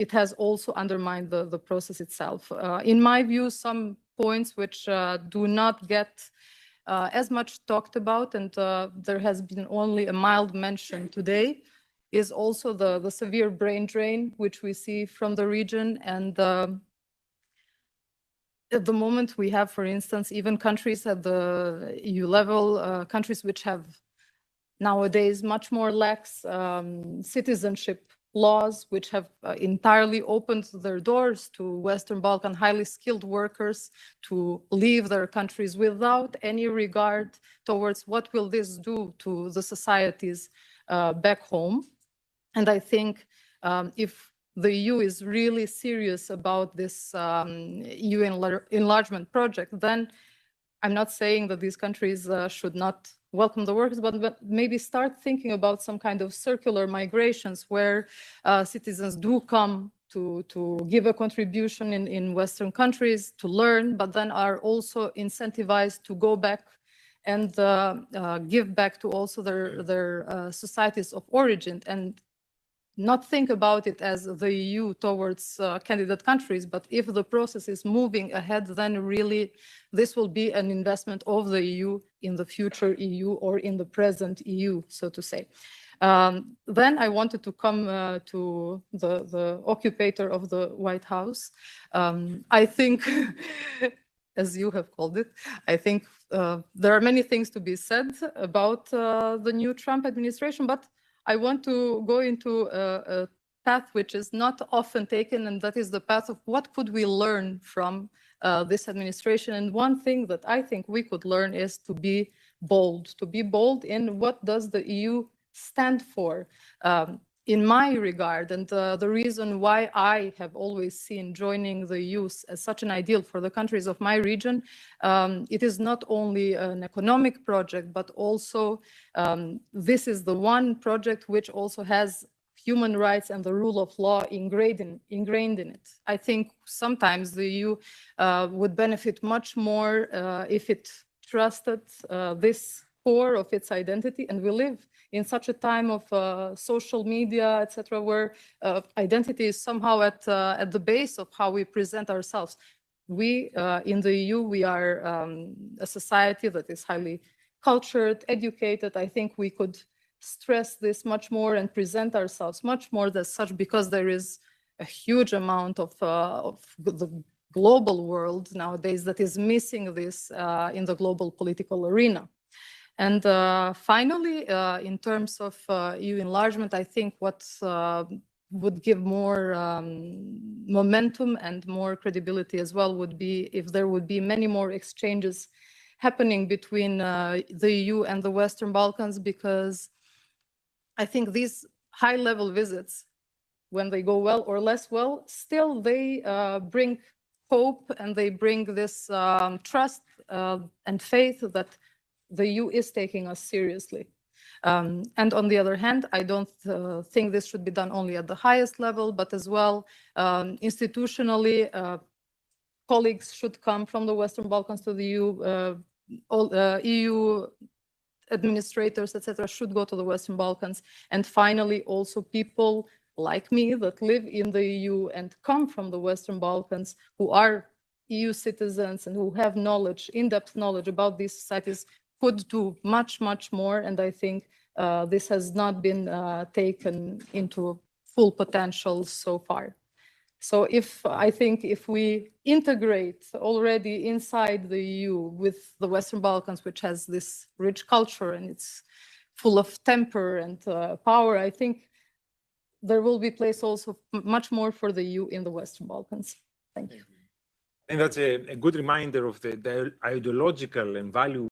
it has also undermined the process itself. In my view, some points which do not get as much talked about, and there has been only a mild mention today, is also the severe brain drain which we see from the region. And at the moment we have, for instance, even countries at the EU level, countries which have nowadays much more lax citizenship laws, which have entirely opened their doors to Western Balkan highly skilled workers to leave their countries without any regard towards what will this do to the societies back home. And I think if the EU is really serious about this EU enlargement project, then I'm not saying that these countries should not welcome the workers, but maybe start thinking about some kind of circular migrations where citizens do come to give a contribution in Western countries to learn, but then are also incentivized to go back and give back to also their societies of origin, and not think about it as the EU towards candidate countries, but if the process is moving ahead, then really this will be an investment of the EU in the future EU or in the present EU, so to say. Then I wanted to come to the occupator of the White House. I think, as you have called it, I think there are many things to be said about the new Trump administration, but I want to go into a path which is not often taken, and that is the path of what could we learn from this administration. And one thing that I think we could learn is to be bold in what does the EU stand for. In my regard, and the reason why I have always seen joining the EU as such an ideal for the countries of my region, it is not only an economic project, but also this is the one project which also has human rights and the rule of law ingrained in it. I think sometimes the EU would benefit much more if it trusted this core of its identity, and we live in such a time of social media, etc., where identity is somehow at the base of how we present ourselves. We in the EU, we are a society that is highly cultured, educated. I think we could stress this much more and present ourselves much more as such, because there is a huge amount of the global world nowadays that is missing this in the global political arena. And finally, in terms of EU enlargement, I think what would give more momentum and more credibility as well would be if there would be many more exchanges happening between the EU and the Western Balkans, because I think these high-level visits, when they go well or less well, still they bring hope, and they bring this trust and faith that the EU is taking us seriously. And on the other hand, I don't think this should be done only at the highest level, but as well institutionally, colleagues should come from the Western Balkans to the EU, EU administrators, etc., should go to the Western Balkans. And finally, also people like me that live in the EU and come from the Western Balkans, who are EU citizens and who have knowledge, in-depth knowledge about these societies, could do much, much more. And I think this has not been taken into full potential so far. So I think if we integrate already inside the EU with the Western Balkans, which has this rich culture and it's full of temper and power, I think there will be place also much more for the EU in the Western Balkans. Thank you. And that's a good reminder of the ideological and value